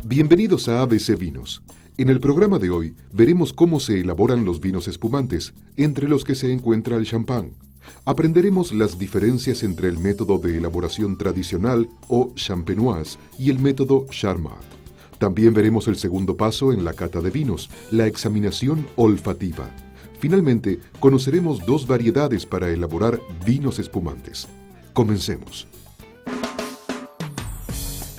Bienvenidos a ABC Vinos. En el programa de hoy veremos cómo se elaboran los vinos espumantes, entre los que se encuentra el champán. Aprenderemos las diferencias entre el método de elaboración tradicional o champenoise y el método Charmat. También veremos el segundo paso en la cata de vinos, la examinación olfativa. Finalmente, conoceremos dos variedades para elaborar vinos espumantes. Comencemos.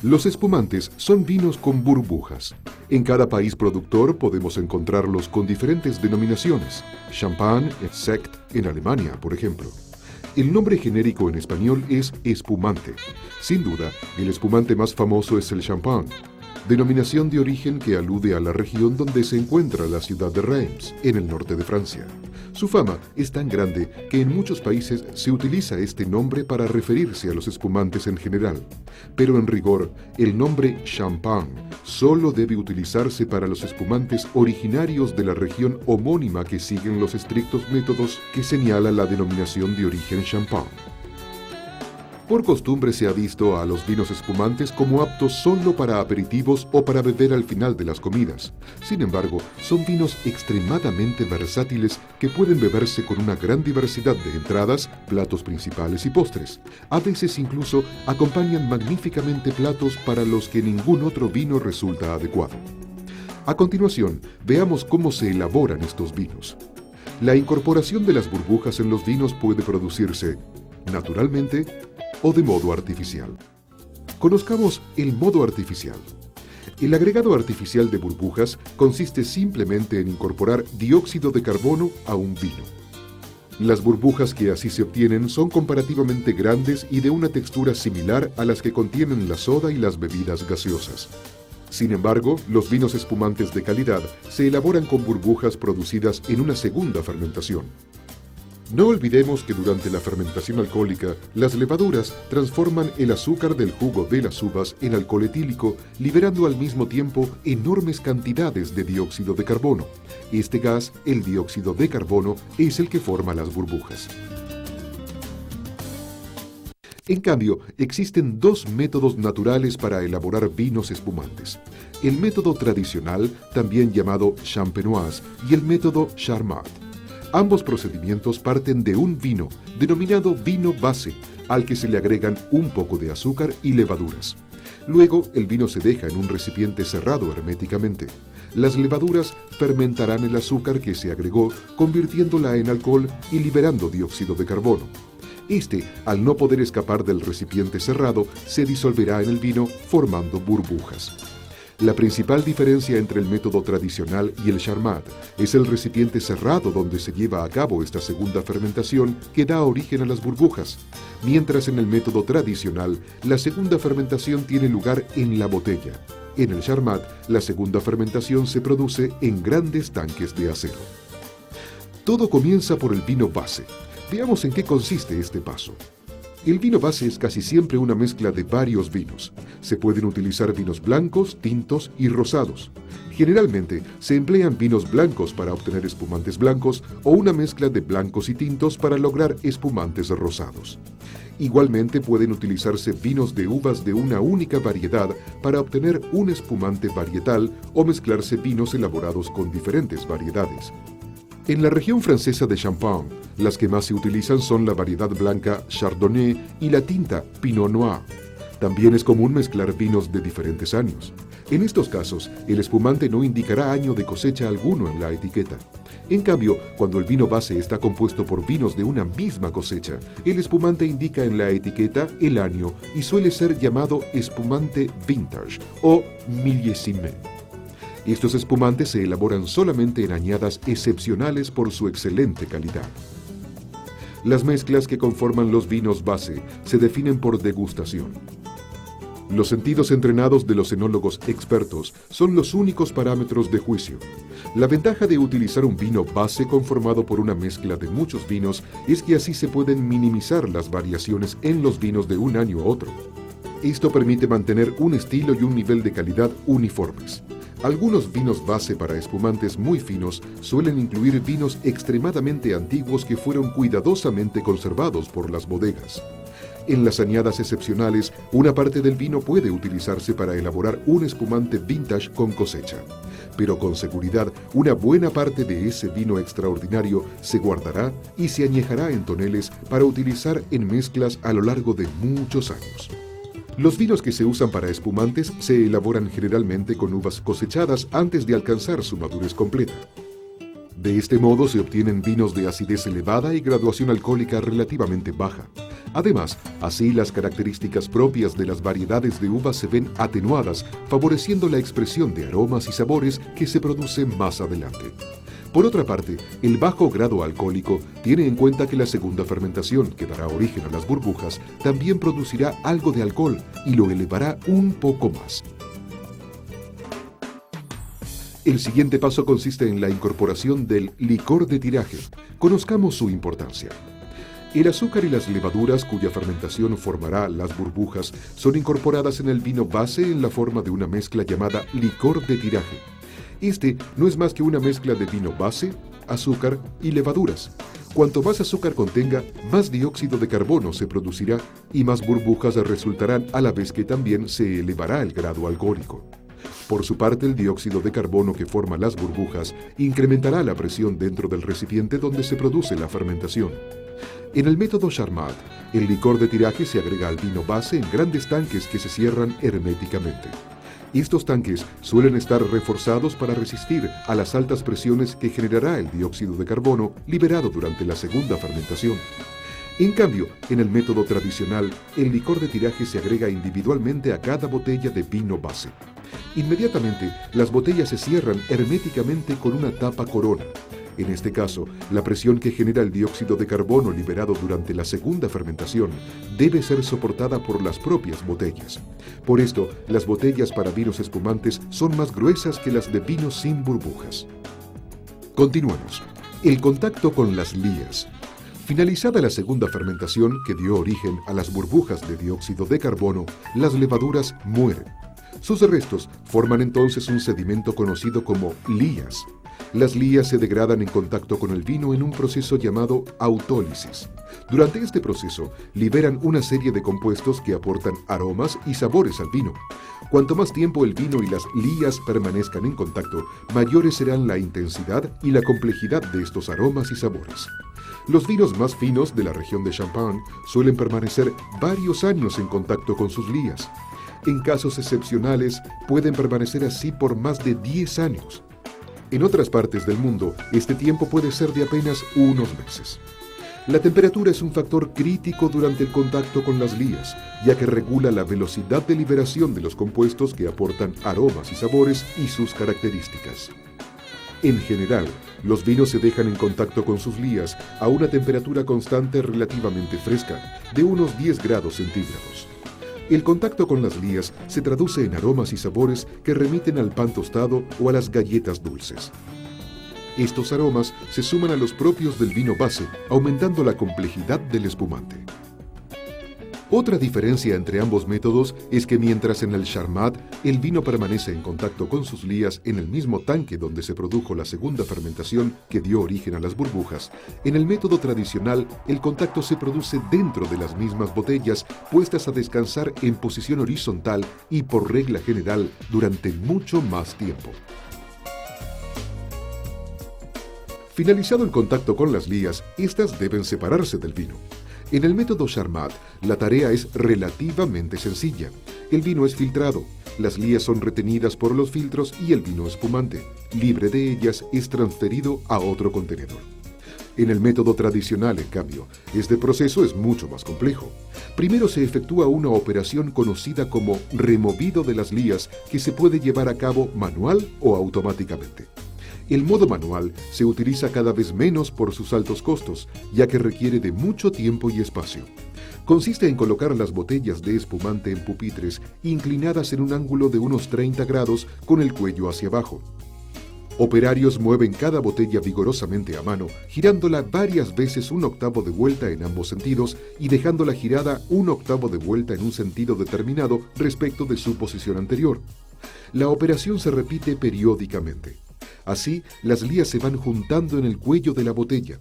Los espumantes son vinos con burbujas. En cada país productor podemos encontrarlos con diferentes denominaciones. Champagne, Sekt en Alemania, por ejemplo. El nombre genérico en español es espumante. Sin duda, el espumante más famoso es el champán, denominación de origen que alude a la región donde se encuentra la ciudad de Reims, en el norte de Francia. Su fama es tan grande que en muchos países se utiliza este nombre para referirse a los espumantes en general. Pero en rigor, el nombre champán solo debe utilizarse para los espumantes originarios de la región homónima que siguen los estrictos métodos que señala la denominación de origen champán. Por costumbre se ha visto a los vinos espumantes como aptos solo para aperitivos o para beber al final de las comidas. Sin embargo, son vinos extremadamente versátiles que pueden beberse con una gran diversidad de entradas, platos principales y postres. A veces incluso acompañan magníficamente platos para los que ningún otro vino resulta adecuado. A continuación, veamos cómo se elaboran estos vinos. La incorporación de las burbujas en los vinos puede producirse naturalmente o de modo artificial. Conozcamos el modo artificial. El agregado artificial de burbujas consiste simplemente en incorporar dióxido de carbono a un vino. Las burbujas que así se obtienen son comparativamente grandes y de una textura similar a las que contienen la soda y las bebidas gaseosas. Sin embargo, los vinos espumantes de calidad se elaboran con burbujas producidas en una segunda fermentación. No olvidemos que durante la fermentación alcohólica, las levaduras transforman el azúcar del jugo de las uvas en alcohol etílico, liberando al mismo tiempo enormes cantidades de dióxido de carbono. Este gas, el dióxido de carbono, es el que forma las burbujas. En cambio, existen dos métodos naturales para elaborar vinos espumantes. El método tradicional, también llamado champenoise, y el método Charmat. Ambos procedimientos parten de un vino, denominado vino base, al que se le agregan un poco de azúcar y levaduras. Luego, el vino se deja en un recipiente cerrado herméticamente. Las levaduras fermentarán el azúcar que se agregó, convirtiéndola en alcohol y liberando dióxido de carbono. Este, al no poder escapar del recipiente cerrado, se disolverá en el vino, formando burbujas. La principal diferencia entre el método tradicional y el Charmat es el recipiente cerrado donde se lleva a cabo esta segunda fermentación que da origen a las burbujas, mientras en el método tradicional la segunda fermentación tiene lugar en la botella. En el Charmat, la segunda fermentación se produce en grandes tanques de acero. Todo comienza por el vino base. Veamos en qué consiste este paso. El vino base es casi siempre una mezcla de varios vinos. Se pueden utilizar vinos blancos, tintos y rosados. Generalmente se emplean vinos blancos para obtener espumantes blancos o una mezcla de blancos y tintos para lograr espumantes rosados. Igualmente pueden utilizarse vinos de uvas de una única variedad para obtener un espumante varietal o mezclarse vinos elaborados con diferentes variedades. En la región francesa de Champagne, las que más se utilizan son la variedad blanca Chardonnay y la tinta Pinot Noir. También es común mezclar vinos de diferentes años. En estos casos, el espumante no indicará año de cosecha alguno en la etiqueta. En cambio, cuando el vino base está compuesto por vinos de una misma cosecha, el espumante indica en la etiqueta el año y suele ser llamado espumante vintage o millésime. Estos espumantes se elaboran solamente en añadas excepcionales por su excelente calidad. Las mezclas que conforman los vinos base se definen por degustación. Los sentidos entrenados de los enólogos expertos son los únicos parámetros de juicio. La ventaja de utilizar un vino base conformado por una mezcla de muchos vinos es que así se pueden minimizar las variaciones en los vinos de un año a otro. Esto permite mantener un estilo y un nivel de calidad uniformes. Algunos vinos base para espumantes muy finos suelen incluir vinos extremadamente antiguos que fueron cuidadosamente conservados por las bodegas. En las añadas excepcionales, una parte del vino puede utilizarse para elaborar un espumante vintage con cosecha. Pero con seguridad, una buena parte de ese vino extraordinario se guardará y se añejará en toneles para utilizar en mezclas a lo largo de muchos años. Los vinos que se usan para espumantes se elaboran generalmente con uvas cosechadas antes de alcanzar su madurez completa. De este modo se obtienen vinos de acidez elevada y graduación alcohólica relativamente baja. Además, así las características propias de las variedades de uvas se ven atenuadas, favoreciendo la expresión de aromas y sabores que se producen más adelante. Por otra parte, el bajo grado alcohólico tiene en cuenta que la segunda fermentación, que dará origen a las burbujas, también producirá algo de alcohol y lo elevará un poco más. El siguiente paso consiste en la incorporación del licor de tiraje. Conozcamos su importancia. El azúcar y las levaduras cuya fermentación formará las burbujas son incorporadas en el vino base en la forma de una mezcla llamada licor de tiraje. Este no es más que una mezcla de vino base, azúcar y levaduras. Cuanto más azúcar contenga, más dióxido de carbono se producirá y más burbujas resultarán, a la vez que también se elevará el grado alcohólico. Por su parte, el dióxido de carbono que forma las burbujas incrementará la presión dentro del recipiente donde se produce la fermentación. En el método Charmat, el licor de tiraje se agrega al vino base en grandes tanques que se cierran herméticamente. Estos tanques suelen estar reforzados para resistir a las altas presiones que generará el dióxido de carbono liberado durante la segunda fermentación. En cambio, en el método tradicional, el licor de tiraje se agrega individualmente a cada botella de vino base. Inmediatamente, las botellas se cierran herméticamente con una tapa corona. En este caso, la presión que genera el dióxido de carbono liberado durante la segunda fermentación debe ser soportada por las propias botellas. Por esto, las botellas para vinos espumantes son más gruesas que las de vinos sin burbujas. Continuamos. El contacto con las lías. Finalizada la segunda fermentación que dio origen a las burbujas de dióxido de carbono, las levaduras mueren. Sus restos forman entonces un sedimento conocido como lías. Las lías se degradan en contacto con el vino en un proceso llamado autólisis. Durante este proceso, liberan una serie de compuestos que aportan aromas y sabores al vino. Cuanto más tiempo el vino y las lías permanezcan en contacto, mayores serán la intensidad y la complejidad de estos aromas y sabores. Los vinos más finos de la región de Champagne suelen permanecer varios años en contacto con sus lías. En casos excepcionales, pueden permanecer así por más de 10 años. En otras partes del mundo, este tiempo puede ser de apenas unos meses. La temperatura es un factor crítico durante el contacto con las lías, ya que regula la velocidad de liberación de los compuestos que aportan aromas y sabores y sus características. En general, los vinos se dejan en contacto con sus lías a una temperatura constante relativamente fresca, de unos 10 grados centígrados. El contacto con las lías se traduce en aromas y sabores que remiten al pan tostado o a las galletas dulces. Estos aromas se suman a los propios del vino base, aumentando la complejidad del espumante. Otra diferencia entre ambos métodos es que mientras en el Charmat el vino permanece en contacto con sus lías en el mismo tanque donde se produjo la segunda fermentación que dio origen a las burbujas, en el método tradicional el contacto se produce dentro de las mismas botellas puestas a descansar en posición horizontal y por regla general durante mucho más tiempo. Finalizado el contacto con las lías, estas deben separarse del vino. En el método Charmat, la tarea es relativamente sencilla. El vino es filtrado, las lías son retenidas por los filtros y el vino espumante, libre de ellas, es transferido a otro contenedor. En el método tradicional, en cambio, este proceso es mucho más complejo. Primero se efectúa una operación conocida como removido de las lías que se puede llevar a cabo manual o automáticamente. El modo manual se utiliza cada vez menos por sus altos costos, ya que requiere de mucho tiempo y espacio. Consiste en colocar las botellas de espumante en pupitres inclinadas en un ángulo de unos 30 grados con el cuello hacia abajo. Operarios mueven cada botella vigorosamente a mano, girándola varias veces un octavo de vuelta en ambos sentidos y dejándola girada un octavo de vuelta en un sentido determinado respecto de su posición anterior. La operación se repite periódicamente. Así, las lías se van juntando en el cuello de la botella.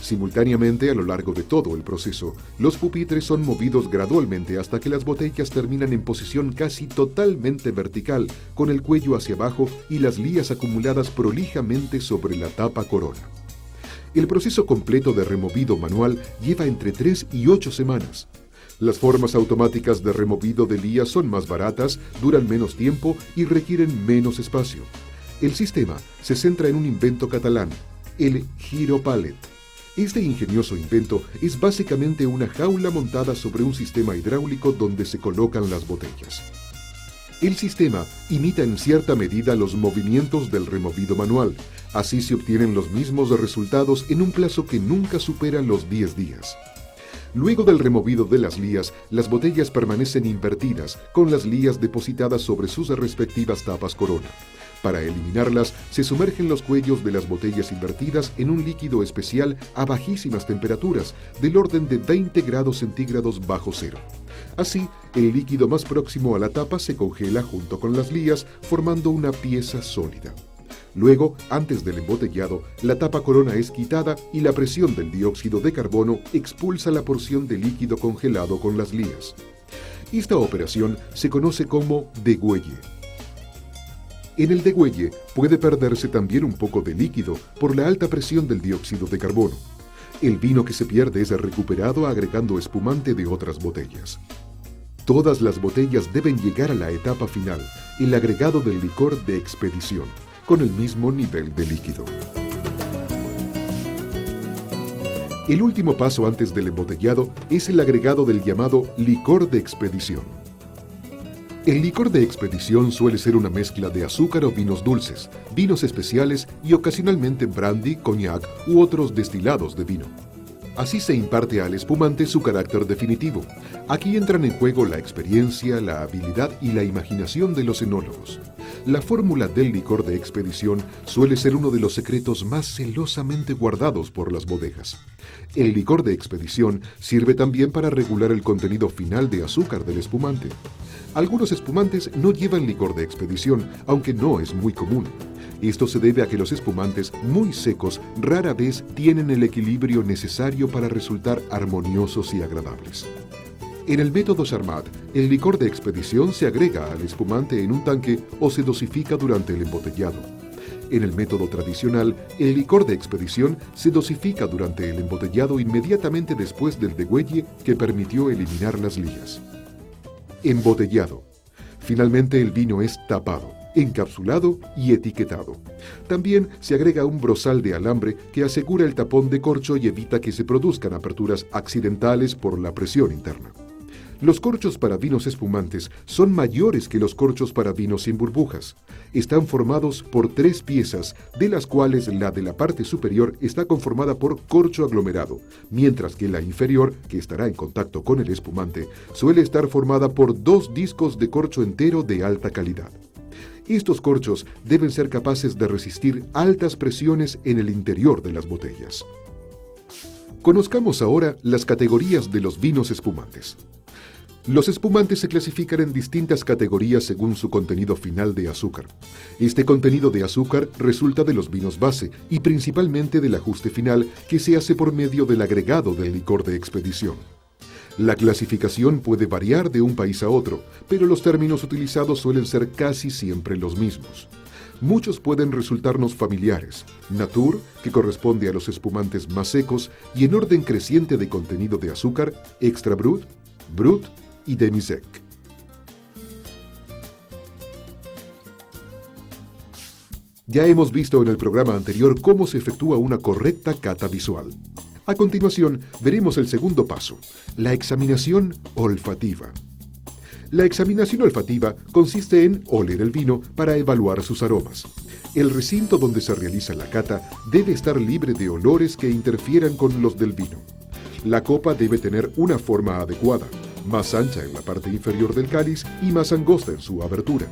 Simultáneamente, a lo largo de todo el proceso, los pupitres son movidos gradualmente hasta que las botellas terminan en posición casi totalmente vertical, con el cuello hacia abajo y las lías acumuladas prolijamente sobre la tapa corona. El proceso completo de removido manual lleva entre 3 y 8 semanas. Las formas automáticas de removido de lías son más baratas, duran menos tiempo y requieren menos espacio. El sistema se centra en un invento catalán, el Giropallet. Este ingenioso invento es básicamente una jaula montada sobre un sistema hidráulico donde se colocan las botellas. El sistema imita en cierta medida los movimientos del removido manual. Así se obtienen los mismos resultados en un plazo que nunca supera los 10 días. Luego del removido de las lías, las botellas permanecen invertidas, con las lías depositadas sobre sus respectivas tapas corona. Para eliminarlas, se sumergen los cuellos de las botellas invertidas en un líquido especial a bajísimas temperaturas, del orden de 20 grados centígrados bajo cero. Así, el líquido más próximo a la tapa se congela junto con las lías, formando una pieza sólida. Luego, antes del embotellado, la tapa corona es quitada y la presión del dióxido de carbono expulsa la porción de líquido congelado con las lías. Esta operación se conoce como degüelle. En el degüelle puede perderse también un poco de líquido por la alta presión del dióxido de carbono. El vino que se pierde es recuperado agregando espumante de otras botellas. Todas las botellas deben llegar a la etapa final, el agregado del licor de expedición, con el mismo nivel de líquido. El último paso antes del embotellado es el agregado del llamado licor de expedición. El licor de expedición suele ser una mezcla de azúcar o vinos dulces, vinos especiales y ocasionalmente brandy, coñac u otros destilados de vino. Así se imparte al espumante su carácter definitivo. Aquí entran en juego la experiencia, la habilidad y la imaginación de los enólogos. La fórmula del licor de expedición suele ser uno de los secretos más celosamente guardados por las bodegas. El licor de expedición sirve también para regular el contenido final de azúcar del espumante. Algunos espumantes no llevan licor de expedición, aunque no es muy común. Esto se debe a que los espumantes muy secos rara vez tienen el equilibrio necesario para resultar armoniosos y agradables. En el método Charmat, el licor de expedición se agrega al espumante en un tanque o se dosifica durante el embotellado. En el método tradicional, el licor de expedición se dosifica durante el embotellado inmediatamente después del degüelle que permitió eliminar las lías. Embotellado. Finalmente el vino es tapado, encapsulado y etiquetado. También se agrega un brozal de alambre que asegura el tapón de corcho y evita que se produzcan aperturas accidentales por la presión interna. Los corchos para vinos espumantes son mayores que los corchos para vinos sin burbujas. Están formados por 3 piezas, de las cuales la de la parte superior está conformada por corcho aglomerado, mientras que la inferior, que estará en contacto con el espumante, suele estar formada por 2 discos de corcho entero de alta calidad. Estos corchos deben ser capaces de resistir altas presiones en el interior de las botellas. Conozcamos ahora las categorías de los vinos espumantes. Los espumantes se clasifican en distintas categorías según su contenido final de azúcar. Este contenido de azúcar resulta de los vinos base y principalmente del ajuste final que se hace por medio del agregado del licor de expedición. La clasificación puede variar de un país a otro, pero los términos utilizados suelen ser casi siempre los mismos. Muchos pueden resultarnos familiares: Natur, que corresponde a los espumantes más secos y en orden creciente de contenido de azúcar; Extra Brut, Brut y Demi-Sec. Ya hemos visto en el programa anterior cómo se efectúa una correcta cata visual. A continuación, veremos el segundo paso, la examinación olfativa. La examinación olfativa consiste en oler el vino para evaluar sus aromas. El recinto donde se realiza la cata debe estar libre de olores que interfieran con los del vino. La copa debe tener una forma adecuada, más ancha en la parte inferior del cáliz y más angosta en su abertura.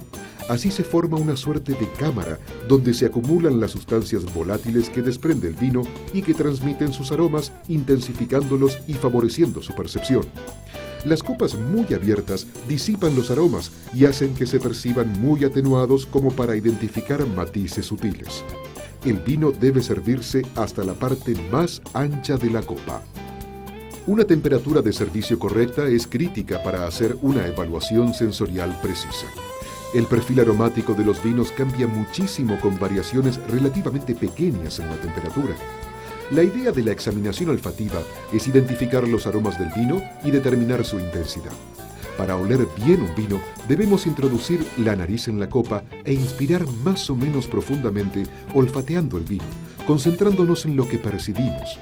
Así se forma una suerte de cámara donde se acumulan las sustancias volátiles que desprende el vino y que transmiten sus aromas, intensificándolos y favoreciendo su percepción. Las copas muy abiertas disipan los aromas y hacen que se perciban muy atenuados como para identificar matices sutiles. el vino debe servirse hasta la parte más ancha de la copa. Una temperatura de servicio correcta es crítica para hacer una evaluación sensorial precisa. El perfil aromático de los vinos cambia muchísimo con variaciones relativamente pequeñas en la temperatura. La idea de la examinación olfativa es identificar los aromas del vino y determinar su intensidad. Para oler bien un vino, debemos introducir la nariz en la copa e inspirar más o menos profundamente olfateando el vino, concentrándonos en lo que percibimos.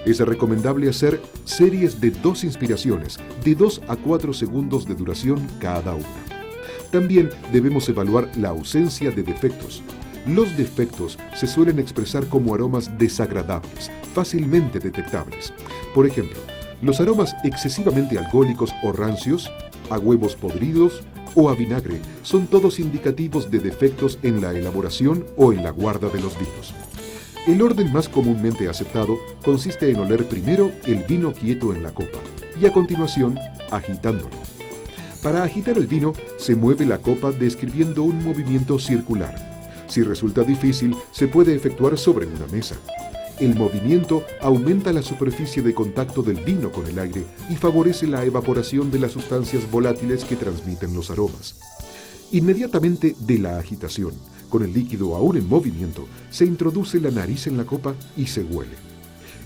Es recomendable hacer series de 2 inspiraciones, de 2 a 4 segundos de duración cada una. También debemos evaluar la ausencia de defectos. Los defectos se suelen expresar como aromas desagradables, fácilmente detectables. Por ejemplo, los aromas excesivamente alcohólicos o rancios, a huevos podridos o a vinagre son todos indicativos de defectos en la elaboración o en la guarda de los vinos. El orden más comúnmente aceptado consiste en oler primero el vino quieto en la copa y a continuación agitándolo. Para agitar el vino se mueve la copa describiendo un movimiento circular. Si resulta difícil, se puede efectuar sobre una mesa. El movimiento aumenta la superficie de contacto del vino con el aire y favorece la evaporación de las sustancias volátiles que transmiten los aromas. Inmediatamente de la agitación, con el líquido aún en movimiento, se introduce la nariz en la copa y se huele.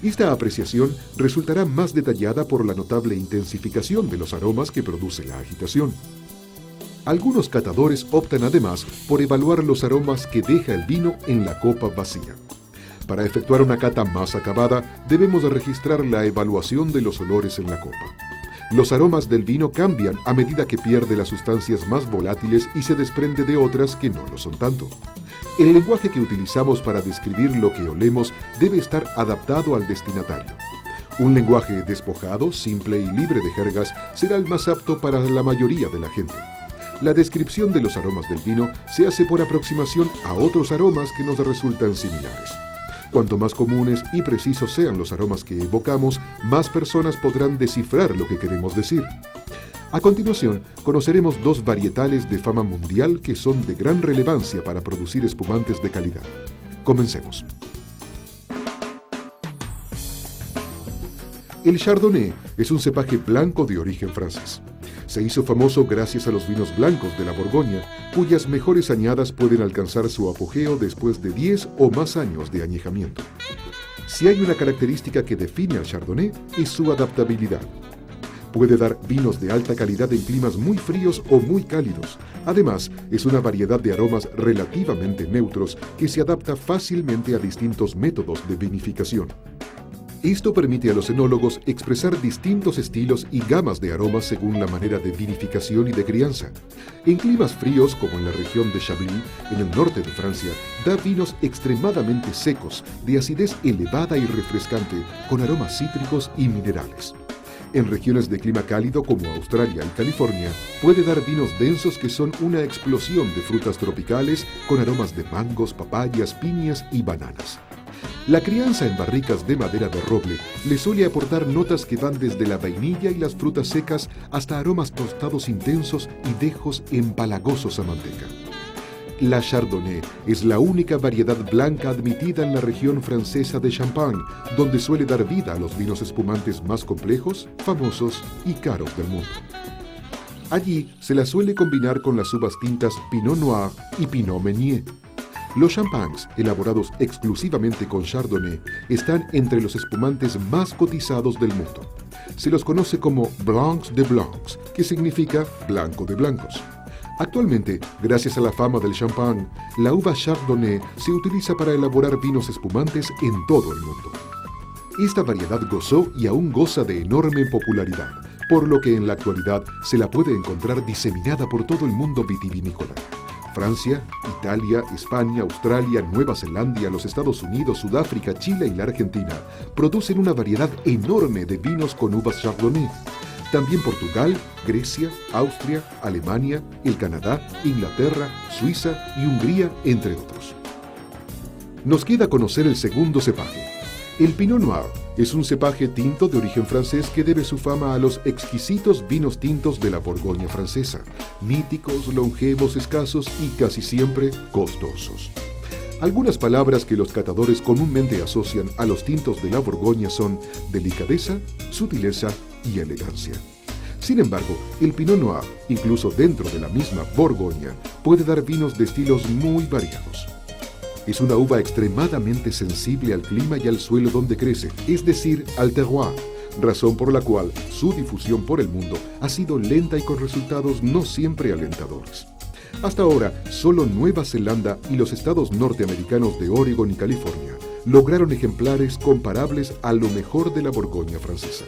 Esta apreciación resultará más detallada por la notable intensificación de los aromas que produce la agitación. Algunos catadores optan además por evaluar los aromas que deja el vino en la copa vacía. Para efectuar una cata más acabada, debemos registrar la evaluación de los olores en la copa. Los aromas del vino cambian a medida que pierde las sustancias más volátiles y se desprende de otras que no lo son tanto. El lenguaje que utilizamos para describir lo que olemos debe estar adaptado al destinatario. Un lenguaje despojado, simple y libre de jergas será el más apto para la mayoría de la gente. La descripción de los aromas del vino se hace por aproximación a otros aromas que nos resultan similares. Cuanto más comunes y precisos sean los aromas que evocamos, más personas podrán descifrar lo que queremos decir. A continuación, conoceremos 2 varietales de fama mundial que son de gran relevancia para producir espumantes de calidad. Comencemos. El Chardonnay es un cepaje blanco de origen francés. Se hizo famoso gracias a los vinos blancos de la Borgoña, cuyas mejores añadas pueden alcanzar su apogeo después de 10 o más años de añejamiento. Si hay una característica que define al Chardonnay, es su adaptabilidad. Puede dar vinos de alta calidad en climas muy fríos o muy cálidos. Además, es una variedad de aromas relativamente neutros que se adapta fácilmente a distintos métodos de vinificación. Esto permite a los enólogos expresar distintos estilos y gamas de aromas según la manera de vinificación y de crianza. En climas fríos, como en la región de Chablis, en el norte de Francia, da vinos extremadamente secos, de acidez elevada y refrescante, con aromas cítricos y minerales. En regiones de clima cálido como Australia y California, puede dar vinos densos que son una explosión de frutas tropicales con aromas de mangos, papayas, piñas y bananas. La crianza en barricas de madera de roble le suele aportar notas que van desde la vainilla y las frutas secas hasta aromas tostados intensos y dejos empalagosos a manteca. La Chardonnay es la única variedad blanca admitida en la región francesa de Champagne, donde suele dar vida a los vinos espumantes más complejos, famosos y caros del mundo. Allí se la suele combinar con las uvas tintas Pinot Noir y Pinot Meunier. Los champagnes, elaborados exclusivamente con Chardonnay, están entre los espumantes más cotizados del mundo. Se los conoce como Blancs de Blancs, que significa blanco de blancos. Actualmente, gracias a la fama del champán, la uva Chardonnay se utiliza para elaborar vinos espumantes en todo el mundo. Esta variedad gozó y aún goza de enorme popularidad, por lo que en la actualidad se la puede encontrar diseminada por todo el mundo vitivinícola. Francia, Italia, España, Australia, Nueva Zelanda, los Estados Unidos, Sudáfrica, Chile y la Argentina producen una variedad enorme de vinos con uvas Chardonnay. También Portugal, Grecia, Austria, Alemania, el Canadá, Inglaterra, Suiza y Hungría, entre otros. Nos queda conocer el segundo cepaje. El Pinot Noir es un cepaje tinto de origen francés que debe su fama a los exquisitos vinos tintos de la Borgoña francesa, míticos, longevos, escasos y casi siempre costosos. Algunas palabras que los catadores comúnmente asocian a los tintos de la Borgoña son delicadeza, sutileza y elegancia. Sin embargo, el Pinot Noir, incluso dentro de la misma Borgoña, puede dar vinos de estilos muy variados. Es una uva extremadamente sensible al clima y al suelo donde crece, es decir, al terroir, razón por la cual su difusión por el mundo ha sido lenta y con resultados no siempre alentadores. Hasta ahora, solo Nueva Zelanda y los estados norteamericanos de Oregon y California lograron ejemplares comparables a lo mejor de la Borgoña francesa.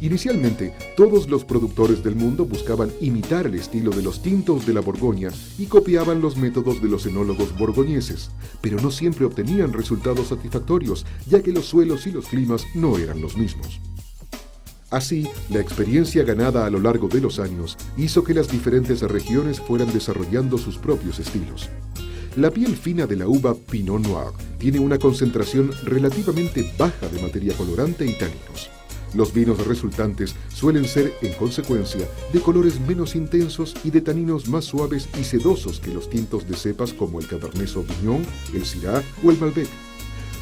Inicialmente, todos los productores del mundo buscaban imitar el estilo de los tintos de la Borgoña y copiaban los métodos de los enólogos borgoñeses, pero no siempre obtenían resultados satisfactorios, ya que los suelos y los climas no eran los mismos. Así, la experiencia ganada a lo largo de los años hizo que las diferentes regiones fueran desarrollando sus propios estilos. La piel fina de la uva Pinot Noir tiene una concentración relativamente baja de materia colorante y taninos. Los vinos resultantes suelen ser, en consecuencia, de colores menos intensos y de taninos más suaves y sedosos que los tintos de cepas como el Cabernet Sauvignon, el Syrah o el Malbec.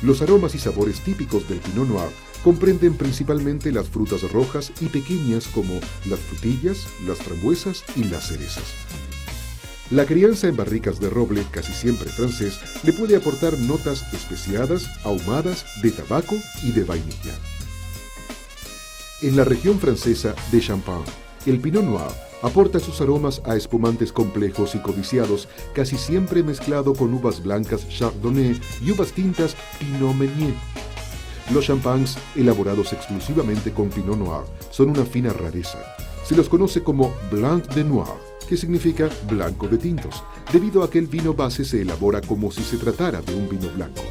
Los aromas y sabores típicos del Pinot Noir comprenden principalmente las frutas rojas y pequeñas como las frutillas, las frambuesas y las cerezas. La crianza en barricas de roble, casi siempre francés, le puede aportar notas especiadas, ahumadas, de tabaco y de vainilla. En la región francesa de Champagne, el Pinot Noir aporta sus aromas a espumantes complejos y codiciados, casi siempre mezclado con uvas blancas Chardonnay y uvas tintas Pinot Meunier. Los champagnes, elaborados exclusivamente con Pinot Noir, son una fina rareza. Se los conoce como Blanc de Noir, que significa blanco de tintos, debido a que el vino base se elabora como si se tratara de un vino blanco.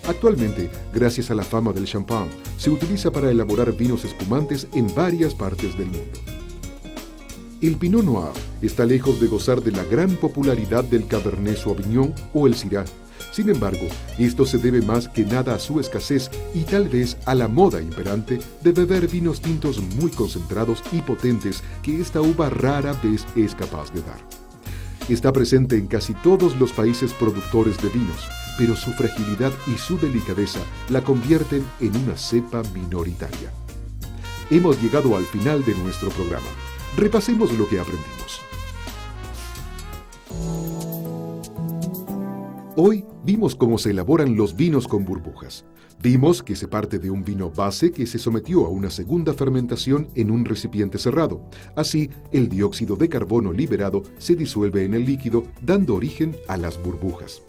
Actualmente, gracias a la fama del champán, se utiliza para elaborar vinos espumantes en varias partes del mundo. El Pinot Noir está lejos de gozar de la gran popularidad del Cabernet Sauvignon o el Syrah. Sin embargo, esto se debe más que nada a su escasez y tal vez a la moda imperante de beber vinos tintos muy concentrados y potentes que esta uva rara vez es capaz de dar. Está presente en casi todos los países productores de vinos, pero su fragilidad y su delicadeza la convierten en una cepa minoritaria. Hemos llegado al final de nuestro programa. Repasemos lo que aprendimos. Hoy vimos cómo se elaboran los vinos con burbujas. Vimos que se parte de un vino base que se sometió a una segunda fermentación en un recipiente cerrado. Así, el dióxido de carbono liberado se disuelve en el líquido, dando origen a las burbujas.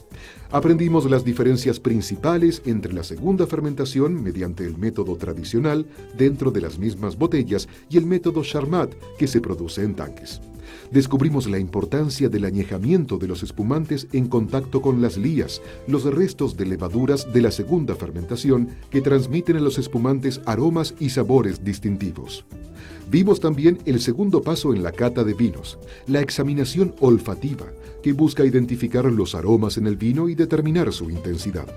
Aprendimos las diferencias principales entre la segunda fermentación mediante el método tradicional dentro de las mismas botellas y el método Charmat que se produce en tanques. Descubrimos la importancia del añejamiento de los espumantes en contacto con las lías, los restos de levaduras de la segunda fermentación que transmiten a los espumantes aromas y sabores distintivos. Vimos también el segundo paso en la cata de vinos, la examinación olfativa, que busca identificar los aromas en el vino y determinar su intensidad.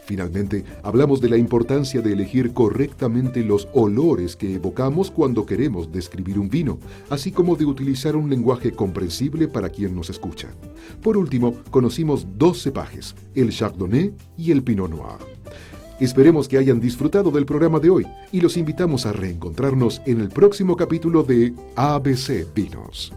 Finalmente, hablamos de la importancia de elegir correctamente los olores que evocamos cuando queremos describir un vino, así como de utilizar un lenguaje comprensible para quien nos escucha. Por último, conocimos dos cepajes, el Chardonnay y el Pinot Noir. Esperemos que hayan disfrutado del programa de hoy y los invitamos a reencontrarnos en el próximo capítulo de ABC Vinos.